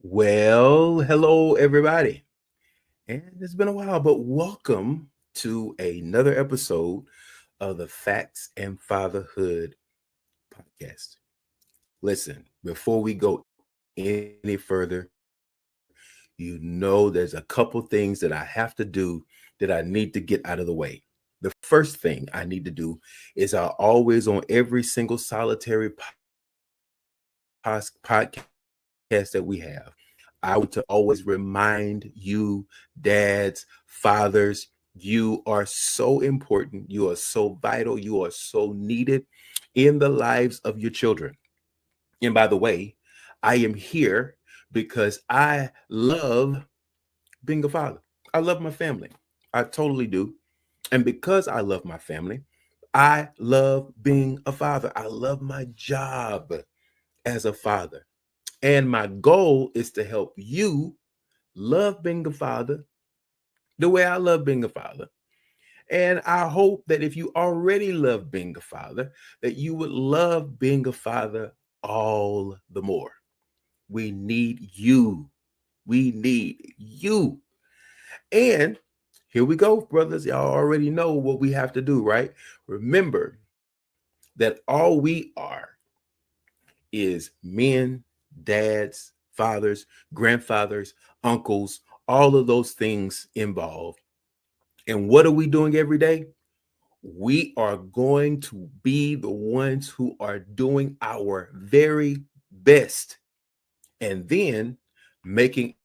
Well, hello everybody. And it's been a while, but welcome to another episode of the Facts and Fatherhood podcast. Listen, before we go any further, you know there's a couple things that I have to do that I need to get out of the way. The first thing I need to do is I always on every single solitary podcast that we have. I want to always remind you, dads, fathers, you are so important. You are so vital. You are so needed in the lives of your children. And by the way, I am here because I love being a father. I love my family. I totally do. And because I love my family, I love being a father. I love my job as a father. And my goal is to help you love being a father the way I love being a father. And I hope that if you already love being a father, that you would love being a father all the more. We need you. We need you. And here we go, brothers. Y'all already know what we have to do, right? Remember that all we are is men, dads, fathers, grandfathers, uncles, all of those things involved. And what are we doing every day? We are going to be the ones who are doing our very best and then making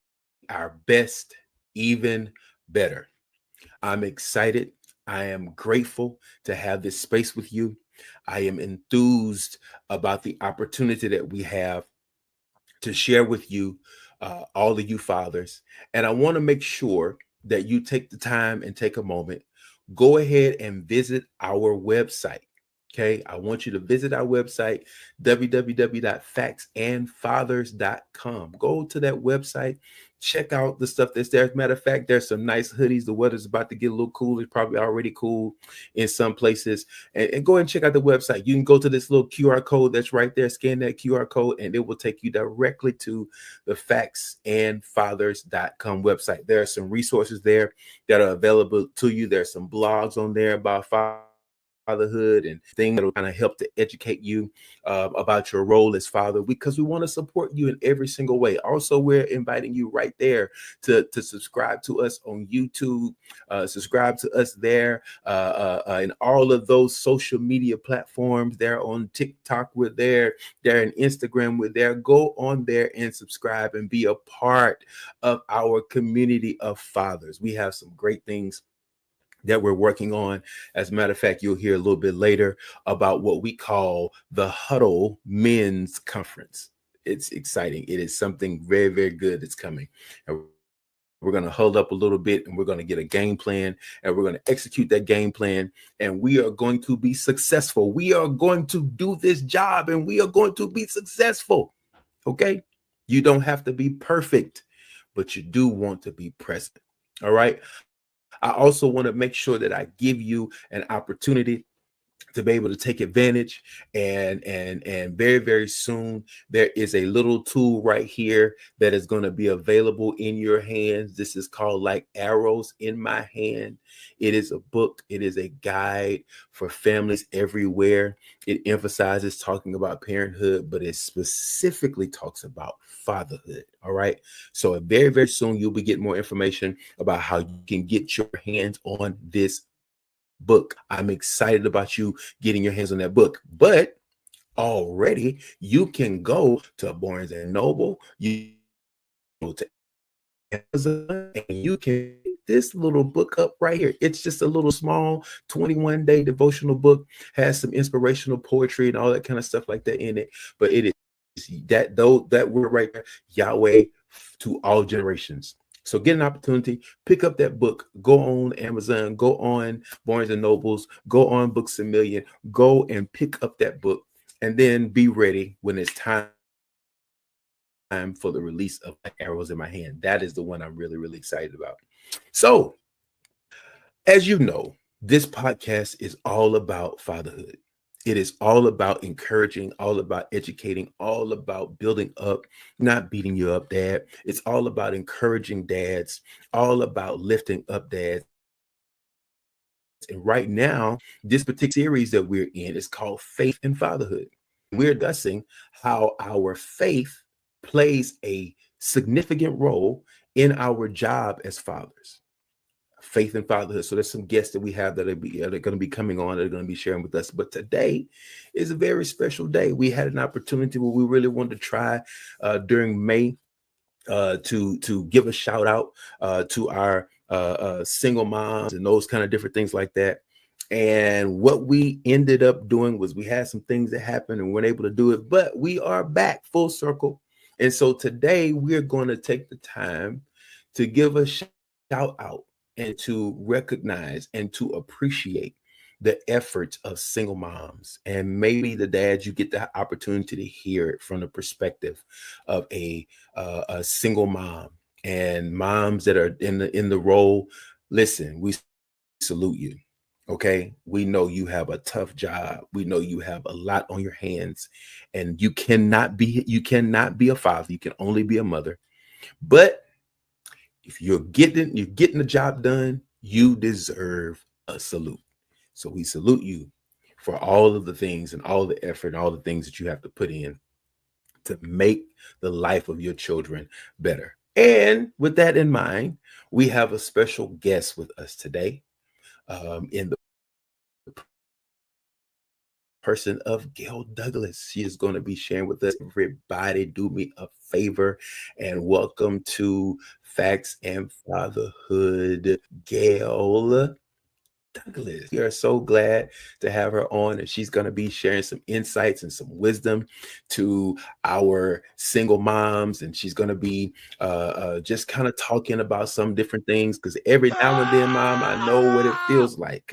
our best even better. I'm excited. I am grateful to have this space with you. I am enthused about the opportunity that we have to share with you, all of you fathers. And I want to make sure that you take the time and take a moment, go ahead and visit our website. Okay. I want you to visit our website, www.factsandfathers.com. Go to that website, check out the stuff that's there. As a matter of fact, there's some nice hoodies. The weather's about to get a little cool. It's probably already cool in some places. And go ahead and check out the website. You can go to this little QR code that's right there, scan that QR code, and it will take you directly to the factsandfathers.com website. There are some resources there that are available to you. There's some blogs on there about fatherhood and things that will kind of help to educate you about your role as father, because we want to support you in every single way. Also, we're inviting you right there to subscribe to us on YouTube, subscribe to us there in all of those social media platforms. They're on TikTok, we're there. They're in Instagram, we're there. Go on there and subscribe and be a part of our community of fathers. We have some great things that we're working on. As a matter of fact, you'll hear a little bit later about what we call the Huddle Men's Conference. It's exciting. It is something very, very good that's coming. And we're going to hold up a little bit and we're going to get a game plan and we're going to execute that game plan. And we are going to be successful. We are going to do this job and we are going to be successful. Okay. You don't have to be perfect, but you do want to be present. All right. I also want to make sure that I give you an opportunity to be able to take advantage, and very, very soon there is a little tool right here that is going to be available in your hands. This is called Like Arrows in My Hand. It is a book, it is a guide for families everywhere. It emphasizes talking about parenthood, but it specifically talks about fatherhood. All right, so very, very soon you'll be getting more information about how you can get your hands on this book. I'm excited about you getting your hands on that book. But already you can go to Barnes and Noble, you go to Amazon, and you can pick this little book up right here. It's just a little small 21-day devotional book, has some inspirational poetry and all that kind of stuff like that in it. But it is that word right there, Yahweh to all generations. So get an opportunity, pick up that book, go on Amazon, go on Barnes and Nobles, go on Books a Million, go and pick up that book, and then be ready when it's time for the release of Like Arrows in My Hand. That is the one I'm really, really excited about. So, as you know, this podcast is all about fatherhood. It is all about encouraging, all about educating, all about building up, not beating you up, dad. It's all about encouraging dads, all about lifting up dads. And right now, this particular series that we're in is called Faith and Fatherhood. We're discussing how our faith plays a significant role in our job as fathers. Faith and fatherhood. So there's some guests that we have that are going to be coming on, that are going to be sharing with us. But today is a very special day. We had an opportunity where we really wanted to try during May to give a shout out to our single moms and those kind of different things like that. And what we ended up doing was we had some things that happened and weren't able to do it, but we are back full circle. And so today we're going to take the time to give a shout out and to recognize and to appreciate the efforts of single moms. And maybe the dads, you get the opportunity to hear it from the perspective of a single mom, and moms that are in the role. Listen, we salute you. Okay, we know you have a tough job. We know you have a lot on your hands, and you cannot be a father. You can only be a mother. But if you're getting the job done, you deserve a salute. So we salute you for all of the things and all the effort and all the things that you have to put in to make the life of your children better. And with that in mind, we have a special guest with us today, in the person of Gail Douglas. She is going to be sharing with us. Everybody, do me a favor and welcome to Facts and Fatherhood, Gail Douglas. We are so glad to have her on, and she's going to be sharing some insights and some wisdom to our single moms. And she's going to be just kind of talking about some different things, because every now and then, mom, I know what it feels like.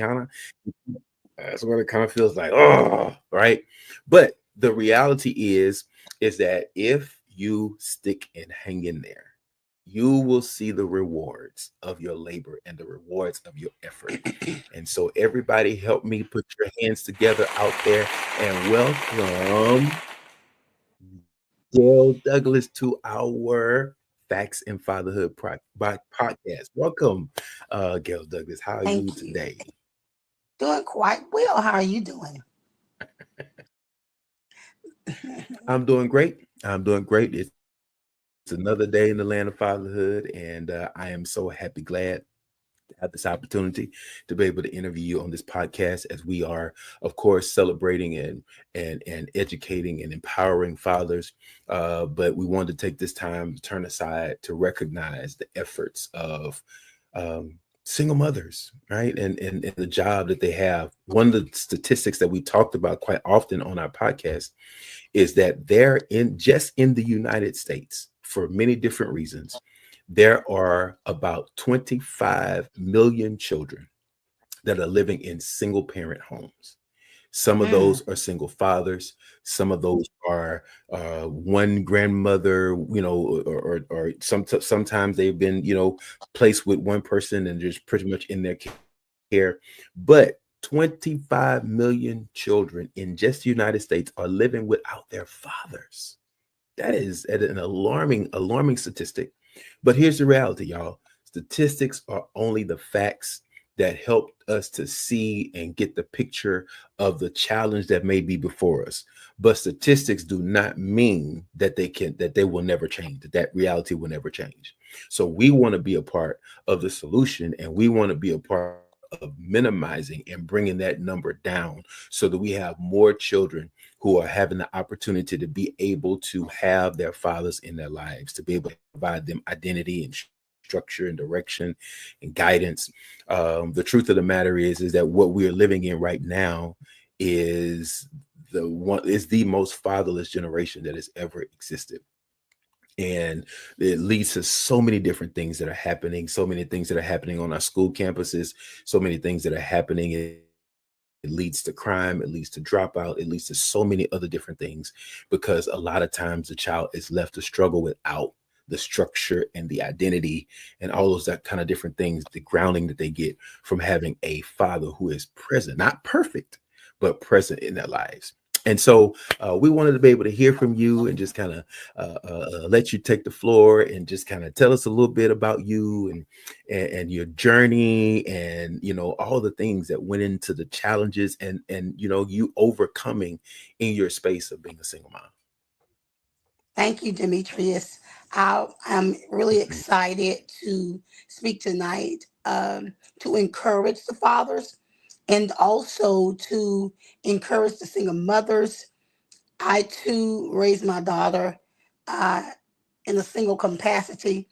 That's what it kind of feels like. Oh, right. But the reality is that if you stick and hang in there, you will see the rewards of your labor and the rewards of your effort. And so everybody help me put your hands together out there and welcome Gail Douglas to our Facts and Fatherhood podcast. Welcome, Gail Douglas. How are you Thank you. today? Doing quite well. How are you doing? I'm doing great. I'm doing great. It's another day in the land of fatherhood, and I am so happy, glad to have this opportunity to be able to interview you on this podcast, as we are, of course, celebrating and educating and empowering fathers. But we wanted to take this time to turn aside to recognize the efforts of single mothers, right? And the job that they have. One of the statistics that we talked about quite often on our podcast is that just in the United States, for many different reasons, there are about 25 million children that are living in single parent homes. Some of Mm, those are single fathers. Some of those are one grandmother, or sometimes they've been, placed with one person and just pretty much in their care. But 25 million children in just the United States are living without their fathers. That is at an alarming statistic. But here's the reality, y'all. Statistics are only the facts that help us to see and get the picture of the challenge that may be before us. But statistics do not mean that they will never change, that reality will never change. So we want to be a part of the solution, and we want to be a part of minimizing and bringing that number down, so that we have more children who are having the opportunity to be able to have their fathers in their lives, to be able to provide them identity and structure and direction and guidance. The truth of the matter is that what we are living in right now is the most fatherless generation that has ever existed. And it leads to so many different things that are happening, so many things that are happening on our school campuses, so many things that are happening. It leads to crime, it leads to dropout, it leads to so many other different things, because a lot of times the child is left to struggle without the structure and the identity and all those that kind of different things, the grounding that they get from having a father who is present, not perfect, but present in their lives. And so we wanted to be able to hear from you and just kind of let you take the floor and just kind of tell us a little bit about you and your journey, and all the things that went into the challenges and you overcoming in your space of being a single mom. Thank you, Demetrius. I'm really Mhm. excited to speak tonight, to encourage the fathers and also to encourage the single mothers. I too raised my daughter uh, in a single capacity.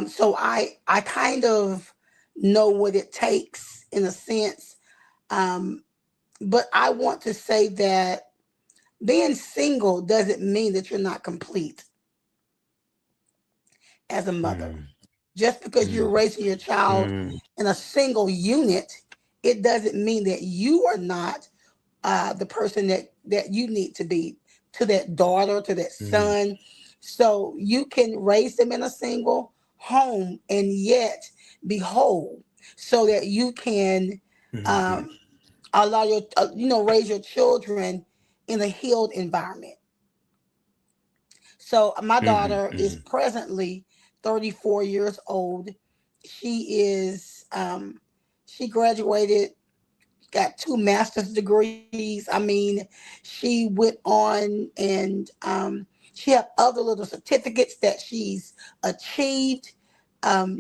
So I kind of know what it takes in a sense. Um, but I want to say that being single doesn't mean that you're not complete as a mother. Mm, Just because you're mm, raising your child mm, in a single unit, it doesn't mean that you are not the person that you need to be to that daughter, to that mm, son. So you can raise them in a single home and yet be whole, so that you can mhm, um, allow your raise your children in a healed environment. So my mhm, daughter is mhm, presently 34 years old. She is she graduated, got two master's degrees. I mean, she went on and she have other little certificates that she's achieved.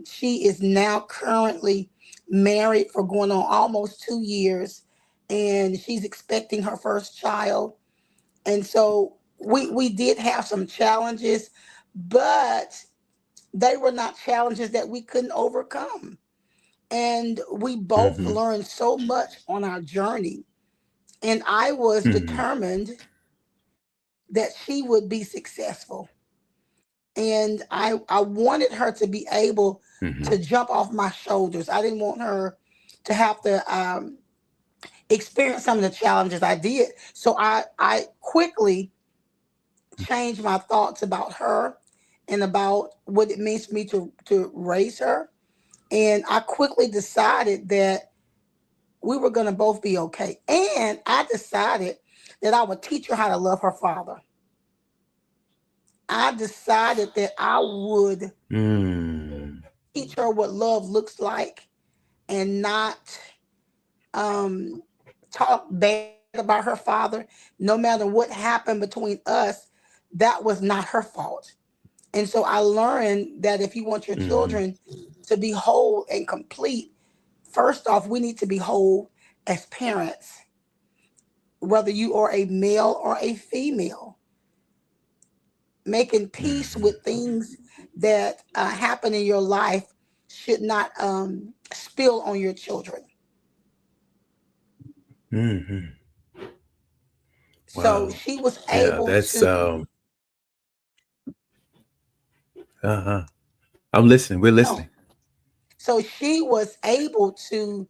She is now currently married for going on almost 2 years, and she's expecting her first child. And so we did have some challenges, but they were not challenges that we couldn't overcome. And we both mhm, learned so much on our journey. And I was mhm, determined that she would be successful. And I wanted her to be able mhm, to jump off my shoulders. I didn't want her to have to experience some of the challenges I did. So I quickly changed my thoughts about her and about what it means for me to raise her. And I quickly decided that we were going to both be okay. And I decided that I would teach her how to love her father. I decided that I would mm, teach her what love looks like and not um, talk bad about her father. No matter what happened between us, that was not her fault. And so I learned that if you want your mhm, children to be whole and complete, first off, we need to be whole as parents, whether you are a male or a female, making peace mhm, with things that happen in your life should not spill on your children. mhm. So Wow. she was Yeah, able that's to, uh-huh. I'm listening. We're no, listening. so she was able to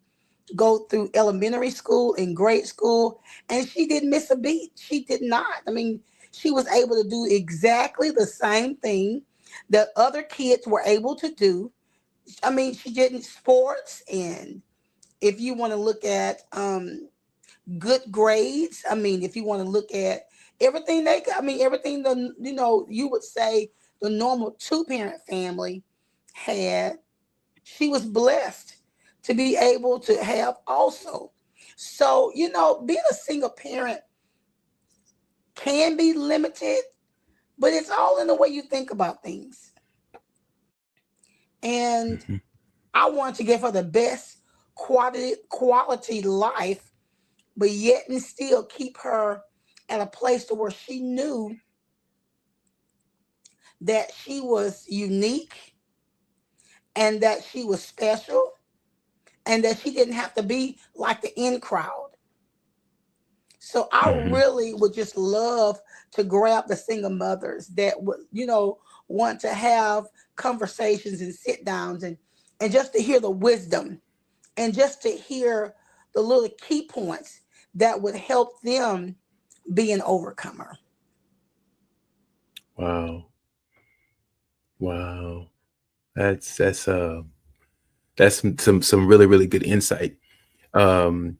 go through elementary school and grade school, and she didn't miss a beat. She did not. I mean, she was able to do exactly the same thing that other kids were able to do. I mean, she did in sports, and if you want to look at good grades, I mean, if you want to look at everything they got, I mean, everything the you would say the normal two parent family had, she was blessed to be able to have also. So, being a single parent can be limited, but it's all in the way you think about things. And Mhm, I wanted to give her the best quality life, but yet and still keep her at a place to where she knew that she was unique and that she was special and that she didn't have to be like the in crowd. So I mhm, really would just love to grab the single mothers that would, want to have conversations and sit downs and just to hear the wisdom and just to hear the little key points that would help them be an overcomer. wow. Wow. That's that's some really really good insight. Um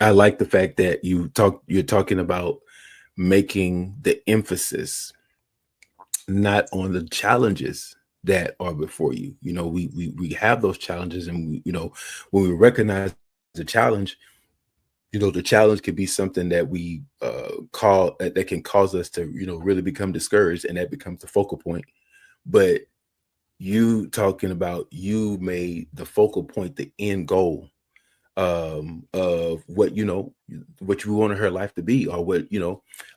I like the fact that you're talking about making the emphasis not on the challenges that are before you. You know, we have those challenges, and when we recognize the challenge, the challenge could be something that we call that can cause us to really become discouraged, and that becomes the focal point. But you talking about, you made the focal point the end goal of what you wanted her life to be, or what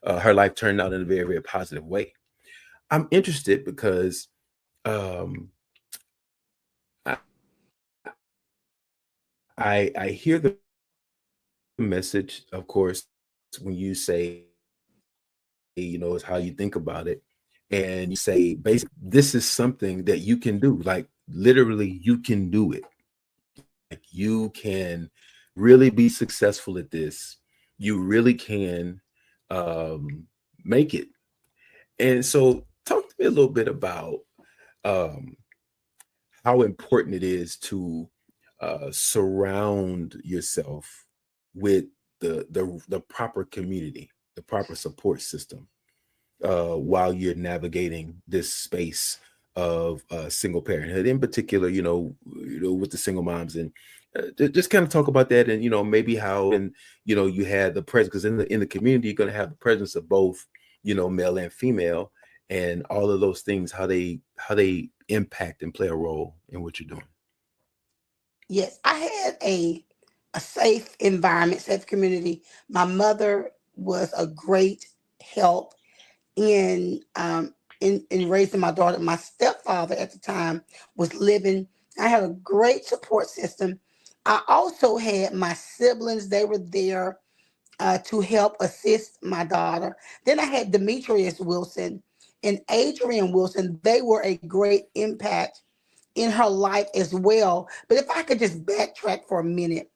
her life turned out in a very, very positive way. I'm interested because um I hear the message, of course, when you say, it's how you think about it, and you say, basically, this is something that you can do. Like, literally, you can do it. Like, you can really be successful at this. You really can make it. And so, talk to me a little bit about um, how important it is to surround yourself with the proper community, the proper support system, while you're navigating this space of single parenthood, in particular, with the single moms. And just kind of talk about that, and maybe how, and you had the presence, because in the community you're going to have the presence of both, male and female, and all of those things, how they impact and play a role in what you're doing. Yes, I had a safe environment, safe community. My mother was a great help in in raising my daughter. My stepfather at the time was living. I had a great support system. I also had my siblings; they were there to help assist my daughter. Then I had Demetrius Wilson and Adrian Wilson. They were a great impact in her life as well. But if I could just backtrack for a minute,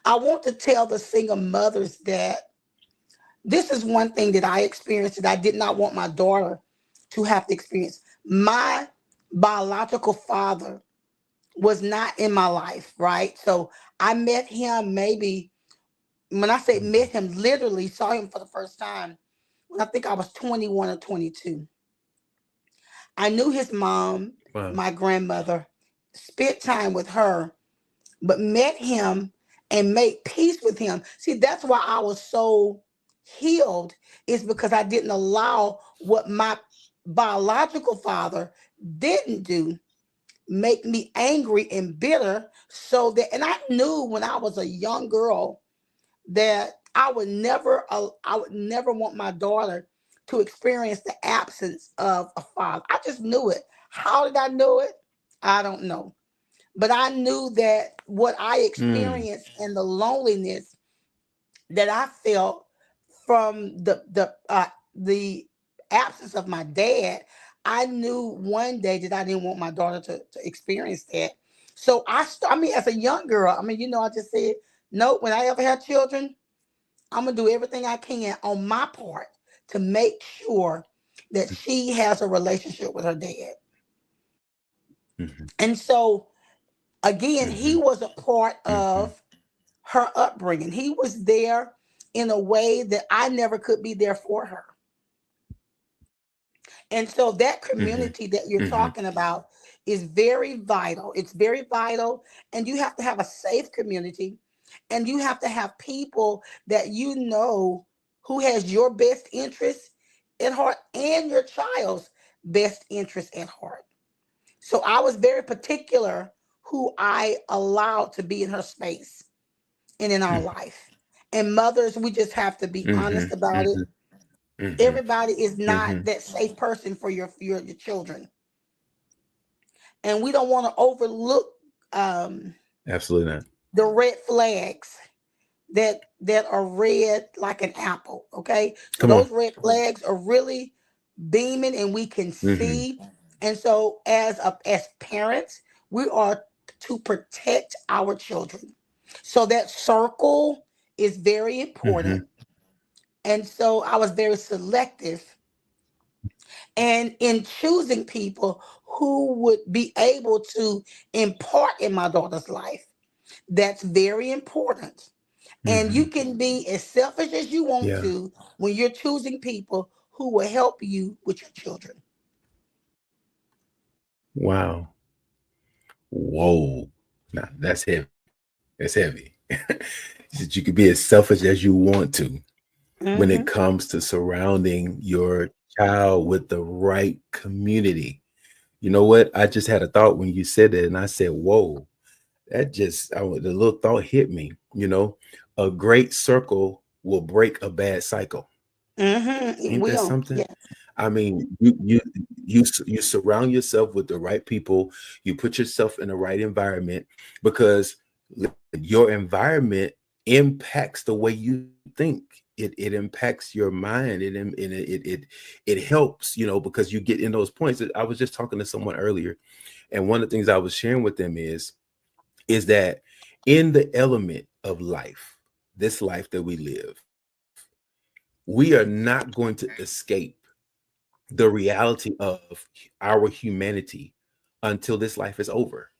I want to tell the single mothers that this is one thing that I experienced that I did not want my daughter to have to experience. My biological father was not in my life, right? So I met him, maybe when I say met him, literally saw him for the first time when I think I was 21 or 22. I knew his mom, Wow. my grandmother, spent time with her, but met him and made peace with him. See, that's why I was so healed, is because I didn't allow what my biological father didn't do make me angry and bitter. So that, and I knew when I was a young girl that I would never want my daughter to experience the absence of a father. I just knew it. How did I know it? I don't know. But I knew that what I Mm. experienced and the loneliness that I felt from the absence of my dad, I knew one day that I didn't want my daughter to experience that. So I mean, as a young girl, I mean, I just said, no, when I ever have children, I'm gonna do everything I can on my part to make sure that she has a relationship with her dad. Mhm. And so again, he Mhm. was a part Mhm. of her upbringing. He was there in a way that I never could be there for her. And so that Mhm. community that you're Mhm. talking about is very vital. It's very vital. And you have to have a safe community, and you have to have people that who has your best interest at heart and your child's best interest at heart. So I was very particular who I allowed to be in her space and in our Mhm. life. And mothers, we just have to be honest Mhm. about it. Mhm. Mhm. Everybody is not Mhm. that safe person for your children, and we don't want to overlook um, Absolutely not. the red flags that are red like an apple. Okay, so Come on. those red flags are really beaming, and we can Mhm. see. And so, as parents, we are to protect our children. So that circle is very important. Mhm. And so I was very selective and in choosing people who would be able to impart in my daughter's life. That's very important. And Mm-hmm. you can be as selfish as you want Yeah. to when you're choosing people who will help you with your children. Wow. Whoa. Nah, that's heavy. That's heavy. That you can be as selfish as you want to when it Mm-hmm. comes to surrounding your child with the right community. You know what? I just had a thought when you said that, and I said, "Whoa!" The little thought hit me. A great circle will break a bad cycle. Mm-hmm. It Ain't that will. something? Yeah. I mean, you surround yourself with the right people. You put yourself in the right environment because your environment impacts the way you think. It impacts your mind. It helps, because you get in those points. I was just talking to someone earlier, and one of the things I was sharing with them is that in the element of life, this life that we live, we are not going to escape the reality of our humanity until this life is over.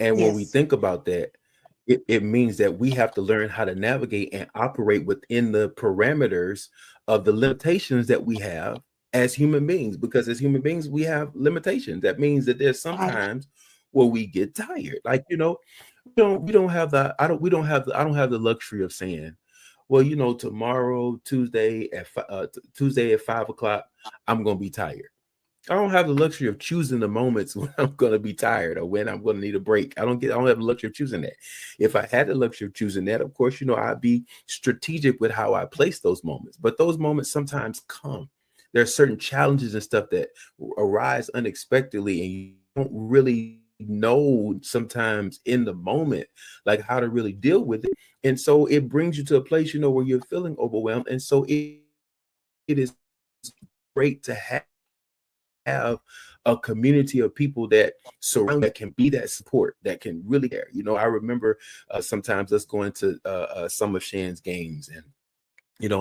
And when we Yes. think about that, it means that we have to learn how to navigate and operate within the parameters of the limitations that we have as human beings. Because as human beings, we have limitations. That means that there's Right. sometimes where we get tired. Like, we don't have the I don't we don't have the I don't have the luxury of saying, well, tomorrow, Tuesday at 5 o'clock, I'm gonna be tired. I don't have the luxury of choosing the moments when I'm gonna be tired or when I'm gonna need a break. I don't have the luxury of choosing that. If I had the luxury of choosing that, of course, I'd be strategic with how I place those moments. But those moments sometimes come. There are certain challenges and stuff that arise unexpectedly, and you don't really know sometimes in the moment, like how to really deal with it. And so it brings you to a place, where you're feeling overwhelmed. And so it is great to have a community of people that surround you, that can be that support, that can really care. I remember sometimes us going to some of Shan's games, and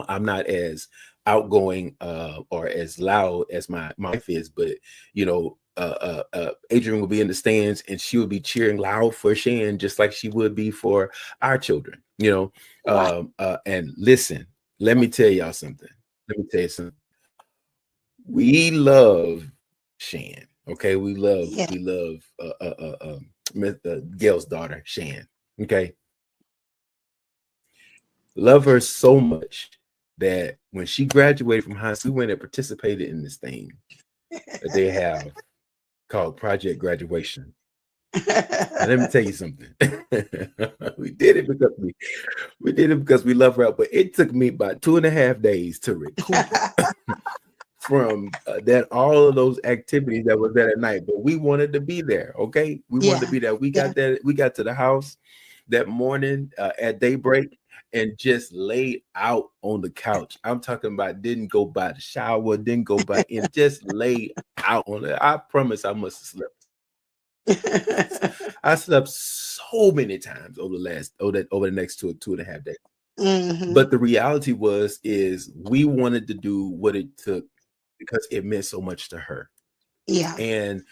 I'm not as outgoing or as loud as my wife is, but Adrian would be in the stands and she would be cheering loud for Shan just like she would be for our children. Right. And listen, let me tell y'all something. Let me tell you something. We love Shan. Okay, Yeah. we love Gail's daughter, Shan. Okay, love her so much that when she graduated from high school, we went and participated in this thing that they have called Project Graduation. And let me tell you something. we did it because we love her, but it took me about 2.5 days to recoup from that all of those activities that was there at night. But we wanted to be there. Okay, we wanted to Yeah. be there. We Yeah. got there. We got to the house that morning at daybreak and just laid out on the couch. I'm talking about didn't go by the shower, didn't go by and just laid out on it. I promise I must have slept. I slept so many times over the next two and a half days. Hmm. But the reality is we wanted to do what it took because it meant so much to her. Yeah. And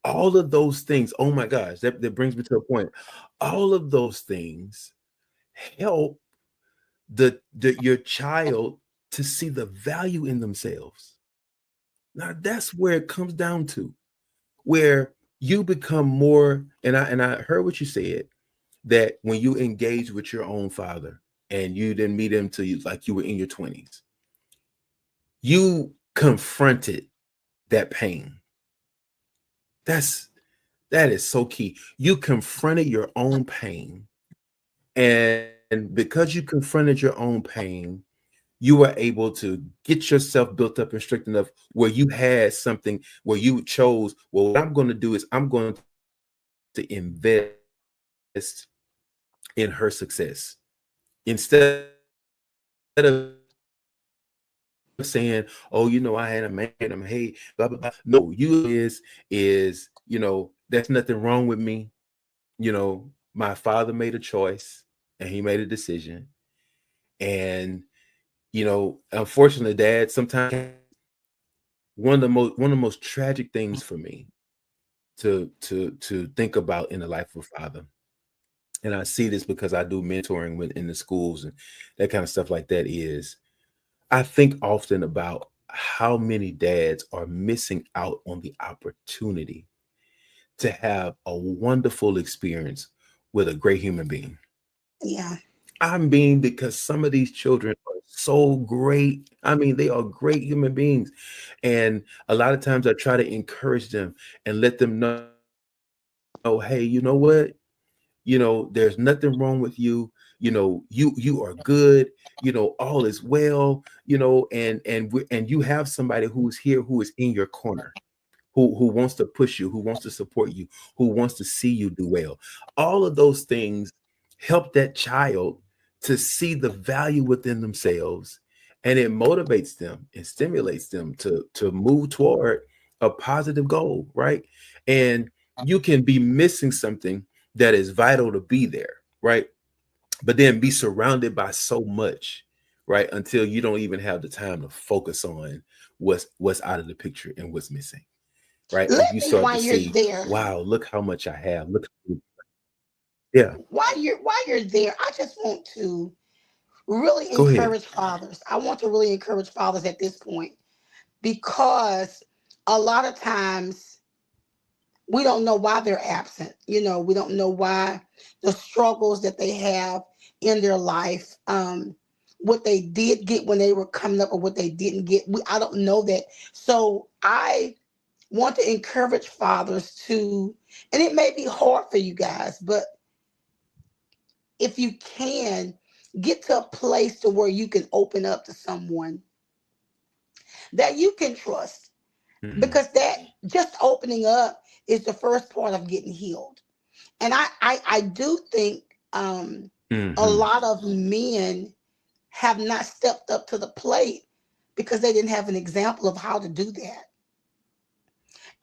all of those things, oh my gosh, that brings me to a point. All of those things help your child to see the value in themselves. Now that's where it comes down to, where you become more, and I heard what you said, that when you engage with your own father and you didn't meet him till you were in your 20s, you confronted that pain. That's that is so key. You confronted your own pain. And because you confronted your own pain, you were able to get yourself built up and strict enough where you had something where you chose, well, what I'm going to do is I'm going to invest in her success instead of saying, oh, I had a man, I'm hey, blah, blah, blah. No, you look at it is that's nothing wrong with me. My father made a choice and he made a decision. And unfortunately, Dad, sometimes one of the most tragic things for me to think about in the life of a father and I see this because I do mentoring in the schools and that kind of stuff like that, is I think often about how many dads are missing out on the opportunity to have a wonderful experience with a great human being. Yeah. I mean, because some of these children are so great. I mean, they are great human beings. And a lot of times I try to encourage them and let them know, hey, you know what? There's nothing wrong with you. You are good. All is well. And you have somebody who's here, who is in your corner, who wants to push you, who wants to support you, who wants to see you do well. All of those things help that child to see the value within themselves, and it motivates them and stimulates them to move toward a positive goal, right? And you can be missing something that is vital to be there, right? But then be surrounded by so much, right? Until you don't even have the time to focus on what's out of the picture and what's missing, right? And Let you me, start to while you're see, there, wow, look how much I have. Look, yeah, while you're there, I just want to really go ahead. encourage fathers. I want to really encourage fathers at this point, because a lot of times we don't know why they're absent. We don't know why, the struggles that they have in their life, what they did get when they were coming up or what they didn't get. I don't know that. So I want to encourage fathers to, and it may be hard for you guys, but if you can get to a place to where you can open up to someone that you can trust, Hmm. because that just opening up is the first part of getting healed. And I do think, a Hmm. lot of men have not stepped up to the plate because they didn't have an example of how to do that.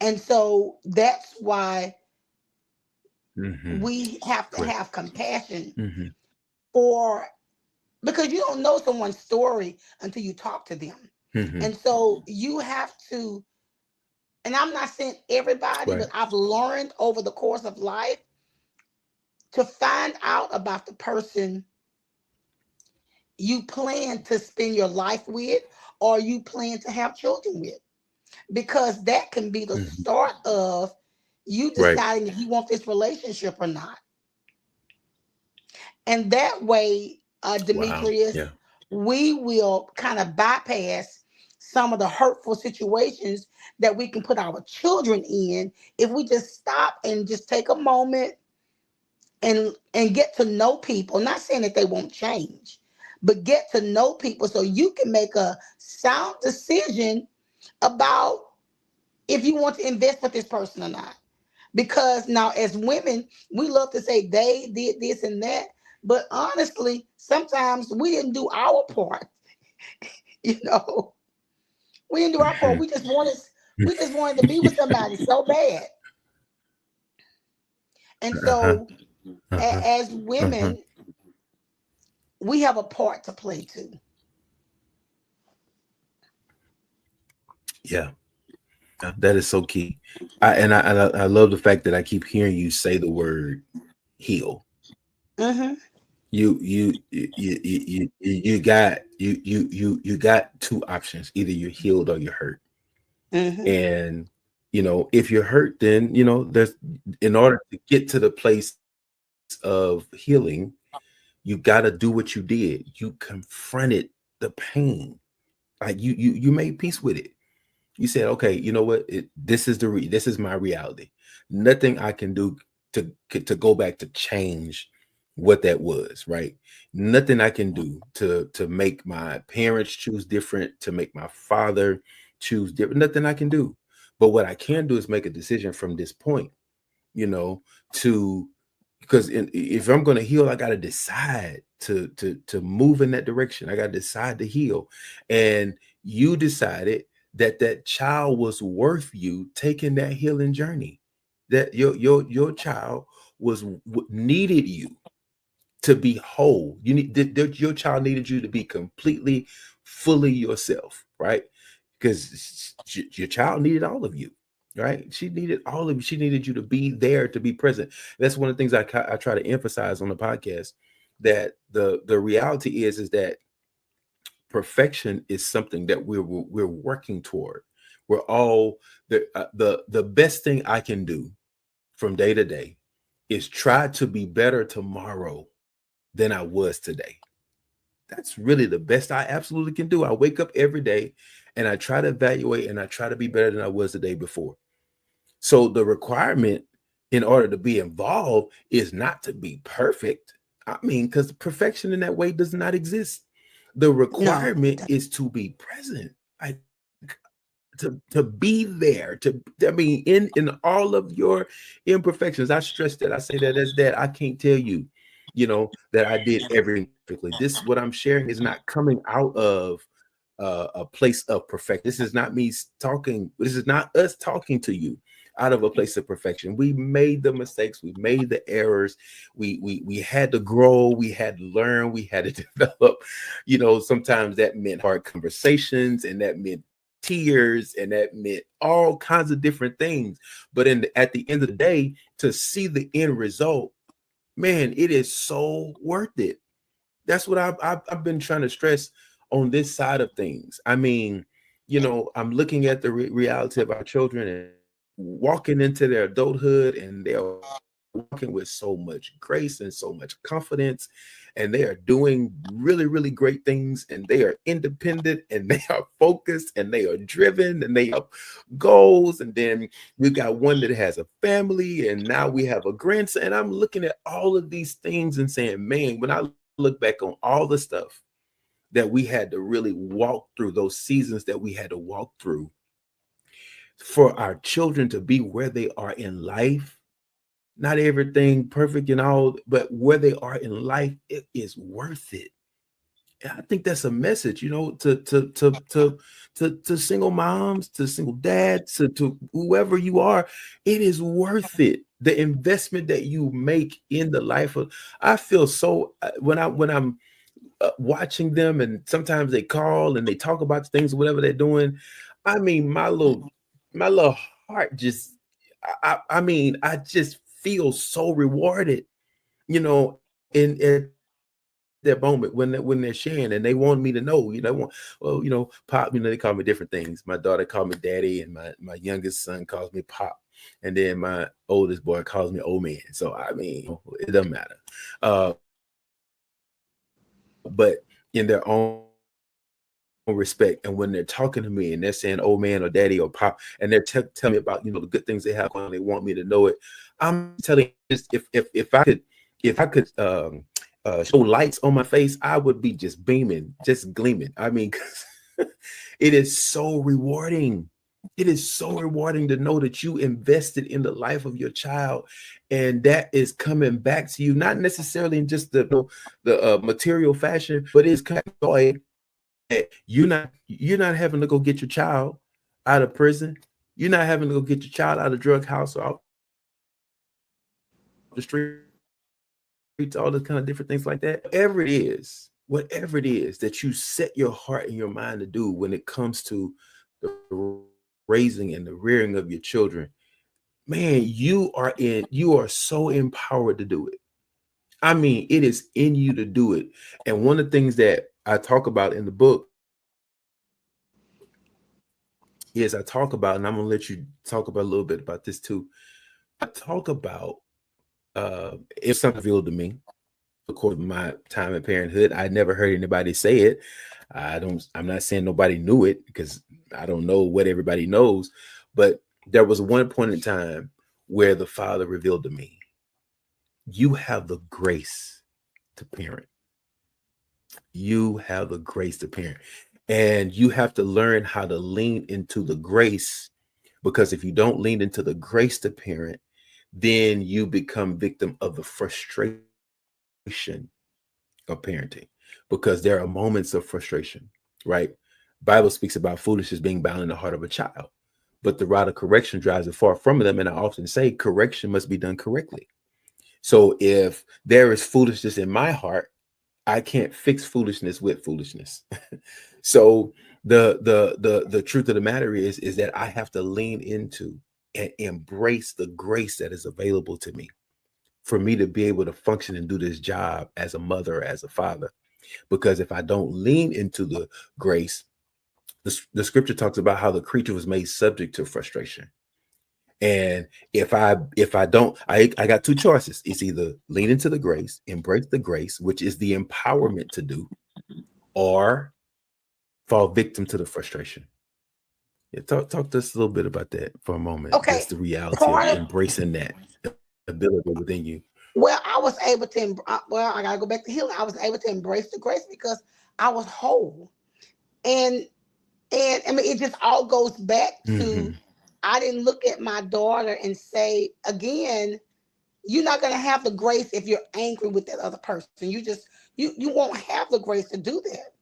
And so that's why Hmm. we have to Correct. have compassion Hmm. for, because you don't know someone's story until you talk to them. Hmm. And so you have to, and I'm not saying everybody, but Right. I've learned over the course of life to find out about the person you plan to spend your life with, or you plan to have children with, because that can be the Hmm. start of you Right. deciding if you want this relationship or not. And that way, Wow. Demetrius, Yeah. we will kind of bypass some of the hurtful situations that we can put our children in if we just stop and just take a moment and get to know people. Not saying that they won't change, but get to know people so you can make a sound decision about if you want to invest with this person or not. Because now, as women, we love to say they did this and that, but honestly, sometimes we didn't do our part. You know, we didn't do our part. Hmm. We just wanted to be with somebody so bad. And Uh-huh. so, Uh-huh. as Uh-huh. women, we have a part to play too. Yeah. That is so key. I love the fact that I keep hearing you say the word heal. Hmm. You got two options. Either you're healed or you're hurt. Hmm. And if you're hurt, then there's, in order to get to the place of healing, you got to do what you did. You confronted the pain. Like you made peace with it. You said, okay, you know what? This is my reality. Nothing I can do to go back to change what that was, right? Nothing I can do to make my parents choose different, to make my father choose different. Nothing I can do. But what I can do is make a decision from this point, you know, to because if I'm going to heal, I got to decide to move in that direction. I got to decide to heal. And you decided that that child was worth you taking that healing journey. That your child needed you to be whole. Your child needed you to be completely, fully yourself, right? Because your child needed all of you. right? She needed all of you. She needed you to be there, to be present. That's one of the things I try to emphasize on the podcast, that the reality is that perfection is something that we're working toward. We're all the best thing I can do from day to day is try to be better tomorrow than I was today. That's really the best I absolutely can do. I wake up every day and I try to evaluate and I try to be better than I was the day before. So the requirement in order to be involved is not to be perfect. I mean, because perfection in that way does not exist. The No. requirement is to be present. I to be there, to I mean, in all of your imperfections. I stress that. I say that as that. I can't tell you, that I did everything perfectly. This what I'm sharing is not coming out of a place of perfection. This is not me talking. This is not us talking to you out of a place of perfection. We made the mistakes. We made the errors. We had to grow. We had to learn. We had to develop. Sometimes that meant hard conversations, and that meant tears, and that meant all kinds of different things. But at the end of the day, to see the end result, man, it is so worth it. That's what I've been trying to stress on this side of things. I mean, I'm looking at the reality of our children and walking into their adulthood, and they're walking with so much grace and so much confidence, and they are doing really, really great things, and they are independent, and they are focused, and they are driven, and they have goals. And then we got one that has a family, and now we have a grandson. And I'm looking at all of these things and saying, man, when I look back on all the stuff that we had to really walk through, those seasons that we had to walk through for our children to be where they are in life, not everything perfect and all, but where they are in life, it is worth it. And I think that's a message, to single moms, to single dads, to whoever you are. It is worth it. The investment that you make in the life of. I feel so when I'm watching them, and sometimes they call and they talk about things, whatever they're doing. I mean, my little heart just. I mean, I just feel so rewarded, in at that moment when they're sharing, and they want me to know, Pop, they call me different things. My daughter called me daddy, and my youngest son calls me Pop, and then my oldest boy calls me old man. So I mean, it doesn't matter. But in their own respect, and when they're talking to me and they're saying old man or daddy or pop, and they're telling me about the good things they have going on, they want me to know it. I'm telling you, just if I could show lights on my face, I would be just beaming, just gleaming. I mean, it is so rewarding. It is so rewarding to know that you invested in the life of your child, and that is coming back to you, not necessarily in just the material fashion, but it's kind of joy that you're not having to go get your child out of prison. You're not having to go get your child out of drug house or out the streets, all those kind of different things like that. Whatever it is that you set your heart and your mind to do when it comes to the raising and the rearing of your children, man, you are so empowered to do it. I mean, it is in you to do it. And one of the things that I talk about in the book is I talk about, and I'm gonna let you talk about a little bit about this too. I talk about if something revealed to me, of course, my time in parenthood, I never heard anybody say it. I'm not saying nobody knew it, because I don't know what everybody knows, but there was one point in time where the Father revealed to me, you have the grace to parent. You have the grace to parent. And you have to learn how to lean into the grace, because if you don't lean into the grace to parent, then you become victim of the frustration of parenting, because there are moments of frustration, right? Bible speaks about foolishness being bound in the heart of a child, but the rod of correction drives it far from them. And I often say correction must be done correctly. So if there is foolishness in my heart, I can't fix foolishness with foolishness. So the truth of the matter is that I have to lean into and embrace the grace that is available to me for me to be able to function and do this job as a mother, as a father. Because if I don't lean into the grace, the scripture talks about how the creature was made subject to frustration. And if I don't, I got two choices. It's either lean into the grace, embrace the grace, which is the empowerment to do, or fall victim to the frustration. Yeah, talk to us a little bit about that for a moment. Okay, Just the reality of part of embracing that ability within you. well, I was able to. Well, I gotta go back to healing. I was able to embrace the grace because I was whole, and I mean, it just all goes back to Mm-hmm. I didn't look at my daughter and say again, you're not gonna have the grace if you're angry with that other person. You won't have the grace to do that.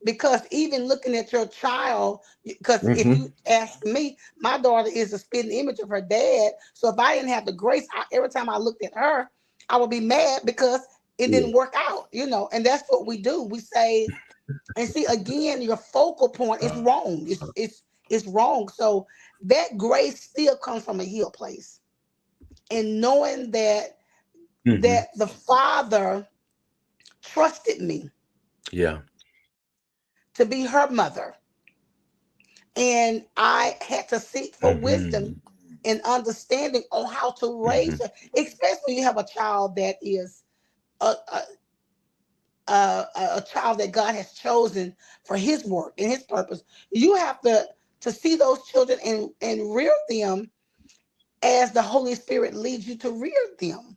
Because even looking at your child, because if Mm-hmm. you ask me, my daughter is a spitting image of her dad. So if I didn't have the grace, every time I looked at her, I would be mad because it Yeah. didn't work out, and that's what we do. We say, and see, again, your focal point is wrong. It's wrong. So that grace still comes from a healed place. And knowing that Mm-hmm. the Father trusted me Yeah. to be her mother. And I had to seek for wisdom Mm-hmm. and understanding on how to Mm-hmm. raise her, especially when you have a child that is a, a child that God has chosen for His work and His purpose. You have to see those children and rear them as the Holy Spirit leads you to rear them.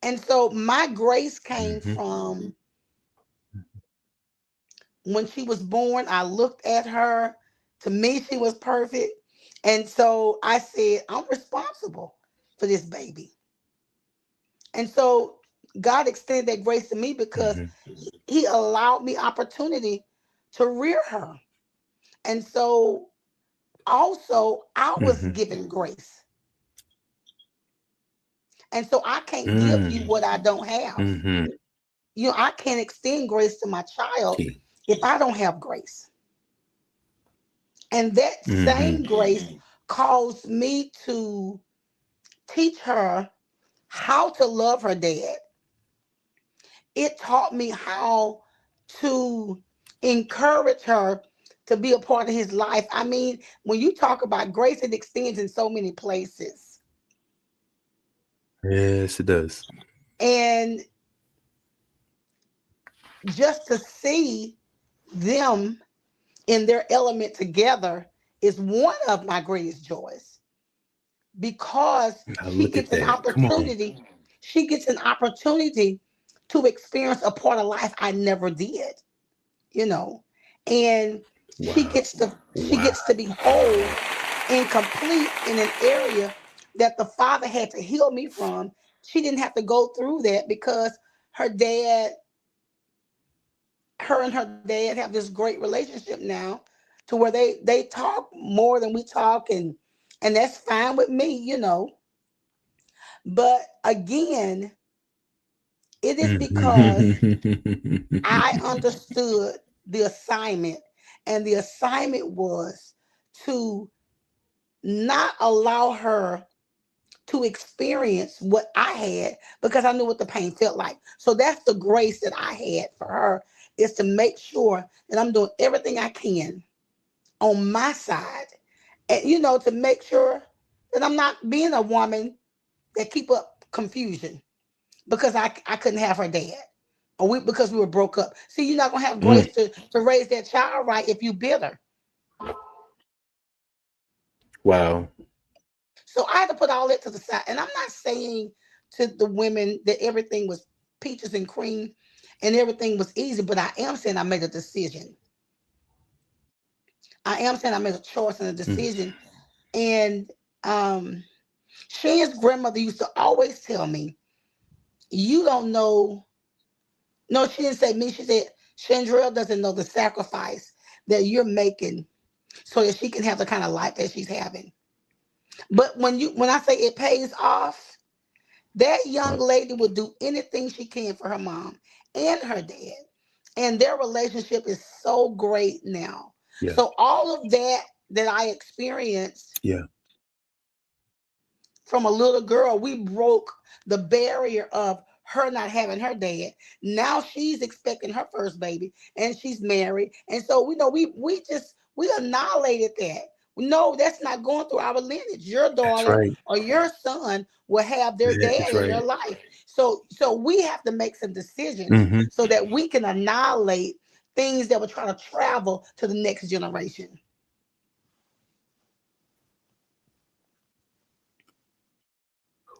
And so my grace came Mm-hmm. from when she was born. I looked at her. To me, she was perfect. And so I said, I'm responsible for this baby. And so God extended that grace to me because Mm-hmm. He allowed me opportunity to rear her. And so also I was Mm-hmm. given grace. And so I can't give you Mm-hmm. what I don't have. Mm-hmm. I can't extend grace to my child Key. if I don't have grace. And that Mm-hmm. same grace caused me to teach her how to love her dad. It taught me how to encourage her to be a part of his life. I mean, when you talk about grace, it extends in so many places. Yes, it does. And just to see them in their element together is one of my greatest joys because Now look at that. Come on. she gets an opportunity to experience a part of life I never did, you know. And Wow. she Wow. gets to be whole and complete in an area that the father had to heal me from. She didn't have to go through that because her dad, her and her dad have this great relationship now to where they talk more than we talk, and that's fine with me. But again, it is because I understood the assignment, and the assignment was to not allow her to experience what I had because I knew what the pain felt like. So that's the grace that I had for her, is to make sure that I'm doing everything I can on my side, and to make sure that I'm not being a woman that keep up confusion because I couldn't have her dad, or because we were broke up. See, you're not gonna have Mm. grace to raise that child right if you bitter. Wow. So I had to put all that to the side. And I'm not saying to the women that everything was peaches and cream and everything was easy, but I am saying I made a decision. I am saying I made a choice and a Mm. decision. And um Shane's grandmother used to always tell me, you don't know. No, she didn't say me. She said, Chandrell doesn't know the sacrifice that you're making so that she can have the kind of life that she's having. But when I say it pays off, that young lady would do anything she can for her mom and her dad. And their relationship is so great now. Yeah. So all of that that I experienced Yeah. from a little girl. We broke the barrier of her not having her dad. Now she's expecting her first baby and she's married. And so we know we annihilated that. No, that's not going through our lineage. Your That's daughter right. or your son will have their That is dad in your right. life. So we have to make some decisions Hmm. so that we can annihilate things that were trying to travel to the next generation.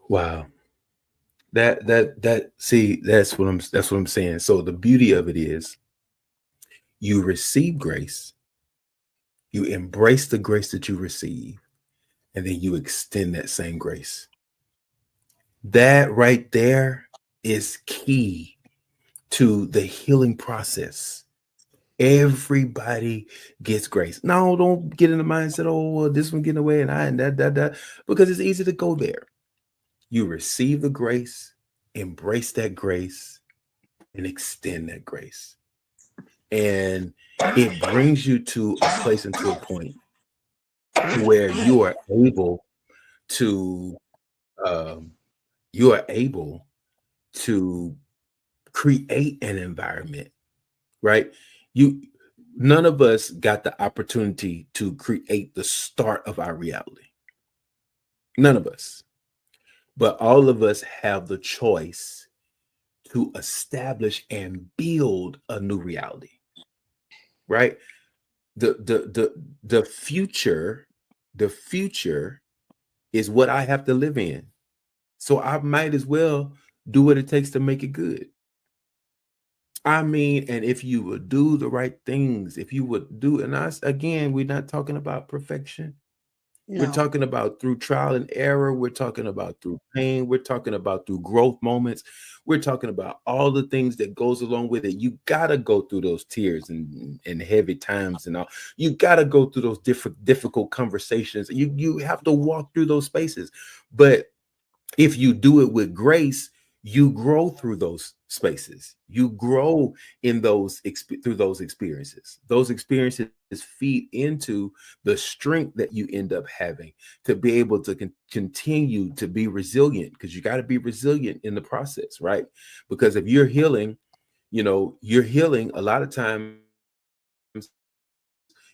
Wow. That see, that's what I'm saying. So the beauty of it is you receive grace, you embrace the grace that you receive, and then you extend that same grace. That right there is key to the healing process. Everybody gets grace. No, don't get in the mindset, oh, well, this one getting away and I and that, because it's easy to go there. You receive the grace, embrace that grace, and extend that grace. And it brings you to a place and to a point where to um, you are able to create an environment, right? You None of us got the opportunity to create the start of our reality. None of us. But all of us have the choice to establish and build a new reality, right? The future, the future is what I have to live in. So I might as well do what it takes to make it good. I mean, and if you would do the right things, if you would do, and us again, we're not talking about perfection. We're No, talking about through trial and error. We're talking about through pain. We're talking about through growth moments. We're talking about all the things that goes along with it. You gotta go through those tears and heavy times and all. You gotta go through those difficult conversations. You have to walk through those spaces. But if you do it with grace, you grow through those spaces. You grow in through those experiences. Those experiences feed into the strength that you end up having to be able to continue to be resilient, because you got to be resilient in the process, right? Because if you're healing, you're healing a lot of times,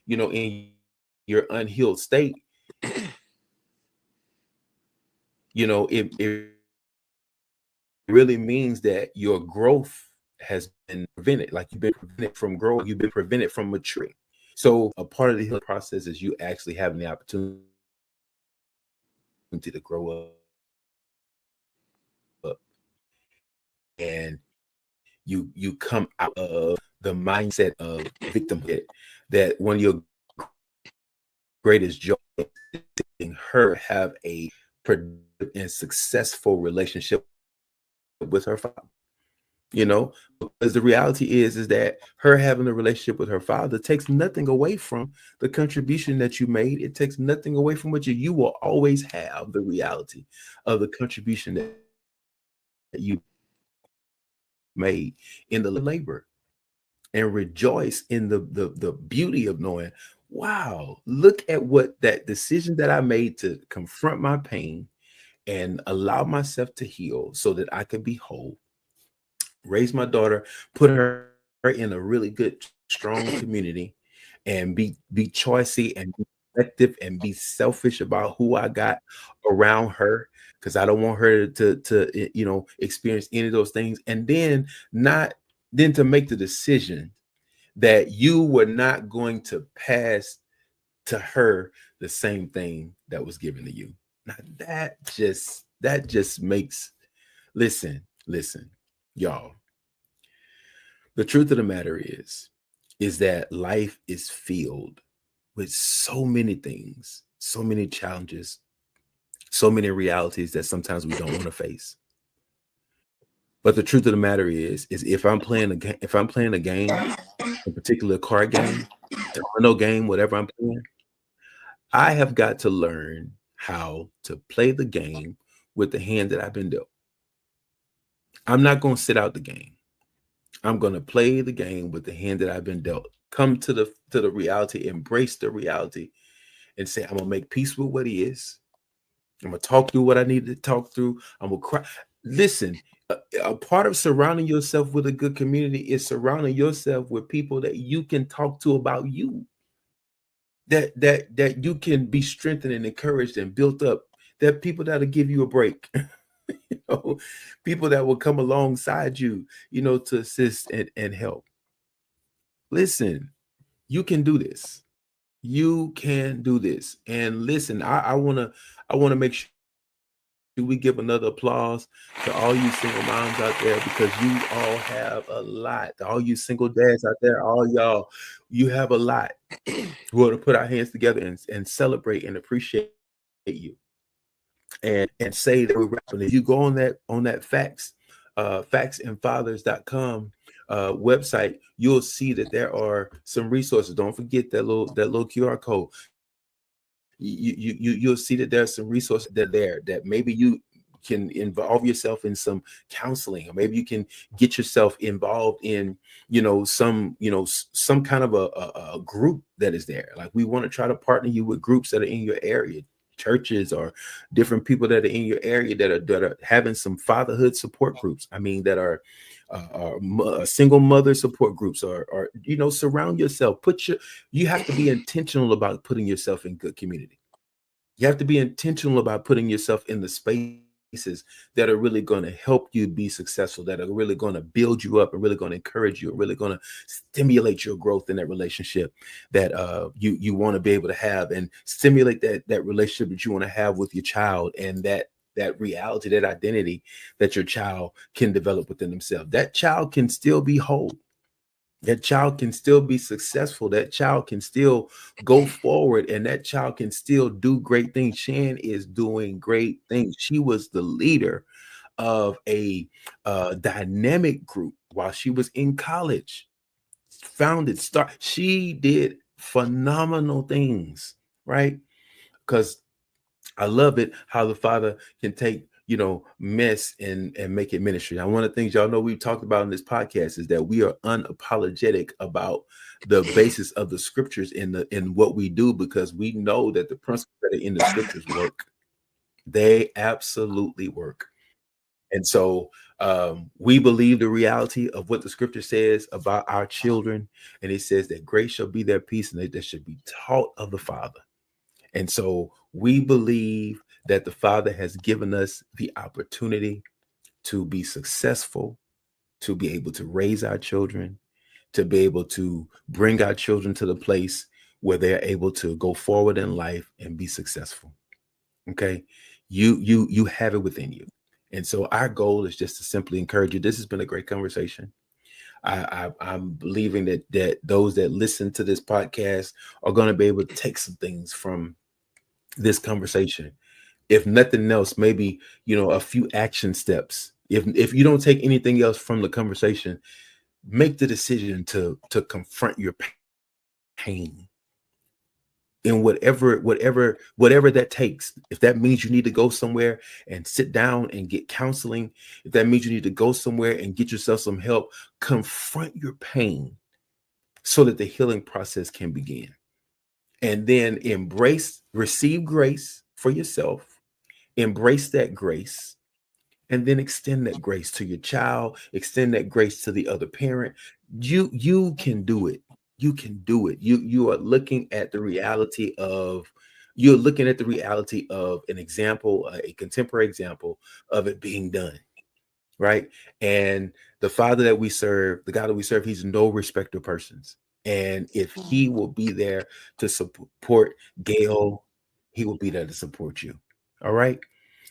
in your unhealed state, it really means that your growth has been prevented. Like, you've been prevented from growing, you've been prevented from maturing. So a part of the healing process is you actually having the opportunity to grow up, and you come out of the mindset of victimhood. That one of your greatest joy is seeing her have a productive and successful relationship with her father. Because the reality is that her having a relationship with her father takes nothing away from the contribution that you made. It takes nothing away from what you will always have the reality of the contribution that you made in the labor, and rejoice in the beauty of knowing, wow, look at what that decision that I made to confront my pain and allow myself to heal so that I could be whole, raise my daughter, put her in a really good, strong community, and be choicy and be selective and be selfish about who I got around her, because I don't want her to experience any of those things. And then not then to make the decision that you were not going to pass to her the same thing that was given to you. Now that just makes, listen, y'all. The truth of the matter is that life is filled with so many things, so many challenges, so many realities that sometimes we don't want to face. But the truth of the matter is if I'm playing a game, a particular card game, domino game, whatever I'm playing, I have got to learn how to play the game with the hand that I've been dealt. I'm not going to sit out the game. I'm going to play the game with the hand that I've been dealt. Come to the reality, embrace the reality, and say, I'm gonna make peace with what is. I'm gonna talk through what I need to talk through. I'm gonna cry. Listen, a part of surrounding yourself with a good community is surrounding yourself with people that you can talk to about you, that you can be strengthened and encouraged and built up. That people that'll give you a break. Know, people that will come alongside you, to assist and help. Listen, you can do this. You can do this. And listen, I wanna make sure we give another applause to all you single moms out there, because you all have a lot. All you single dads out there, all y'all, you have a lot. We want to put our hands together and celebrate and appreciate you, and say that we're wrapping it. If you go on that factsandfathers.com website, you'll see that there are some resources. Don't forget that little QR code. You'll see that there are some resources that are there, that maybe you can involve yourself in some counseling, or maybe you can get yourself involved in some kind of a group that is there. Like, we want to try to partner you with groups that are in your area, churches or different people that are in your area that are having some fatherhood support groups. I mean, that are single mother support groups, or surround yourself. You have to be intentional about putting yourself in good community. You have to be intentional about putting yourself in the spaces that are really going to help you be successful, that are really going to build you up, and really going to encourage you, really going to stimulate your growth in that relationship that you want to be able to have, and stimulate that relationship that you want to have with your child, and that reality, that identity that your child can develop within themselves. That child can still be whole. That child can still be successful. That child can still go forward, and that child can still do great things. Shan is doing great things. She was the leader of a dynamic group while she was in college. She did phenomenal things, right? Because I love it how the Father can take, mess and make it ministry. Now, one of the things y'all know we've talked about in this podcast is that we are unapologetic about the basis of the scriptures in what we do, because we know that the principles that are in the scriptures work. They absolutely work. And so we believe the reality of what the scripture says about our children. And it says that grace shall be their peace, and that should be taught of the Father. And so we believe that the Father has given us the opportunity to be successful, to be able to raise our children, to be able to bring our children to the place where they're able to go forward in life and be successful. Okay. You have it within you. And so our goal is just to simply encourage you. This has been a great conversation. I'm believing that those that listen to this podcast are going to be able to take some things from this conversation. If nothing else, maybe a few action steps. If you don't take anything else from the conversation, make the decision to confront your pain in whatever that takes. If that means you need to go somewhere and sit down and get counseling, if that means you need to go somewhere and get yourself some help, confront your pain so that the healing process can begin. And then receive grace for yourself, embrace that grace, and then extend that grace to your child, extend that grace to the other parent. You can do it. You can do it. You are looking at the reality of an example, a contemporary example of it being done, right? And the Father that we serve, the God that we serve, he's no respecter of persons. And if he will be there to support Gail, he will be there to support you. All right.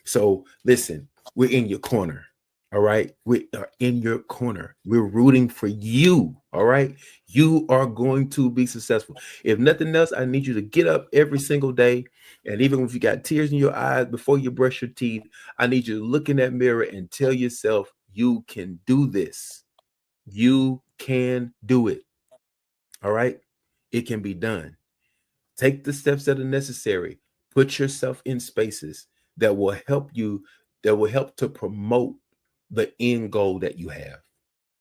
So listen, we're in your corner. All right. We are in your corner. We're rooting for you. All right. You are going to be successful. If nothing else, I need you to get up every single day. And even if you got tears in your eyes before you brush your teeth, I need you to look in that mirror and tell yourself, you can do this. You can do it. All right. It can be done. Take the steps that are necessary. Put yourself in spaces that will help you, that will help to promote the end goal that you have.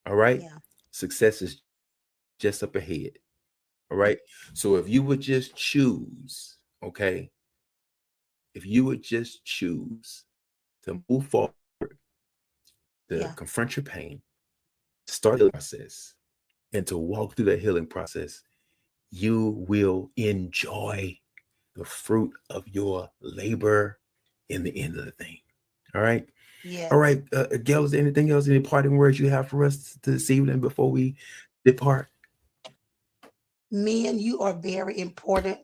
All right. Yeah. Success is just up ahead. All right. So if you would just choose, Okay. If you would just choose to move forward, to Yeah. confront your pain, start the process, and to walk through that healing process, you will enjoy the fruit of your labor in the end of the thing. All right. All Yes. right. Gail, is there anything else, any parting words you have for us this evening before we depart? Men, you are very important.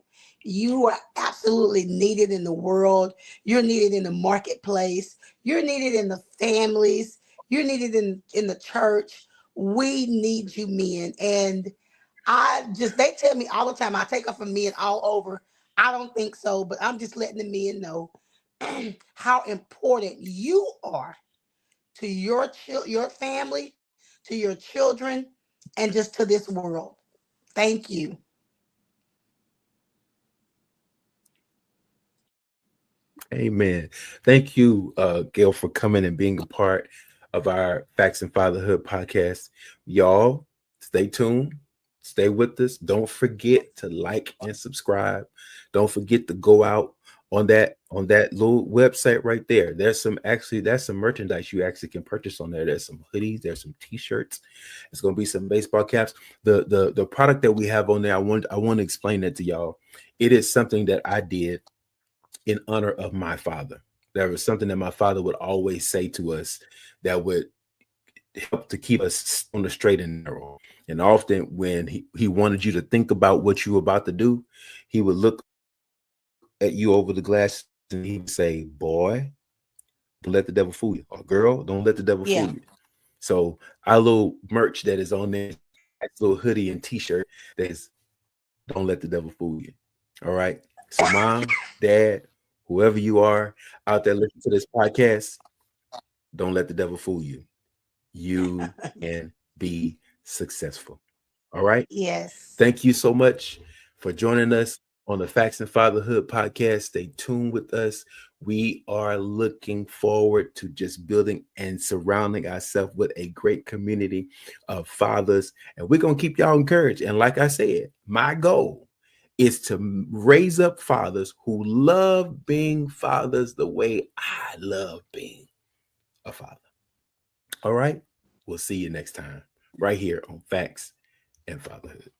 You are absolutely needed in the world. You're needed in the marketplace. You're needed in the families. You're needed in the church. We need you, men. And they tell me all the time, I take up for men all over. I don't think so, but I'm just letting the men know how important you are to your family, to your children, and just to this world. Thank you. Amen. Thank you, Gail, for coming and being a part of our Facts and Fatherhood podcast. Y'all, stay tuned. Stay with us. Don't forget to like and subscribe. Don't forget to go out on that little website right there. That's some merchandise you actually can purchase on there. There's some hoodies, there's some t-shirts. It's gonna be some baseball caps. The product that we have on there, I want to explain that to y'all. It is something that I did in honor of my father. There was something that my father would always say to us that would help to keep us on the straight and narrow. And often when he wanted you to think about what you were about to do, he would look at you over the glass and he would say, "Boy, don't let the devil fool you." Or, "Girl, don't let the devil Yeah. fool you." So our little merch that is on there, little hoodie and t-shirt, that is, "Don't let the devil fool you." All right. So mom, dad, whoever you are out there listening to this podcast, don't let the devil fool you. You can be successful. All right. Yes. Thank you so much for joining us on the Facts and Fatherhood podcast. Stay tuned with us. We are looking forward to just building and surrounding ourselves with a great community of fathers. And we're going to keep y'all encouraged. And like I said, my goal is to raise up fathers who love being fathers the way I love being a father. All right. We'll see you next time right here on Facts and Fatherhood.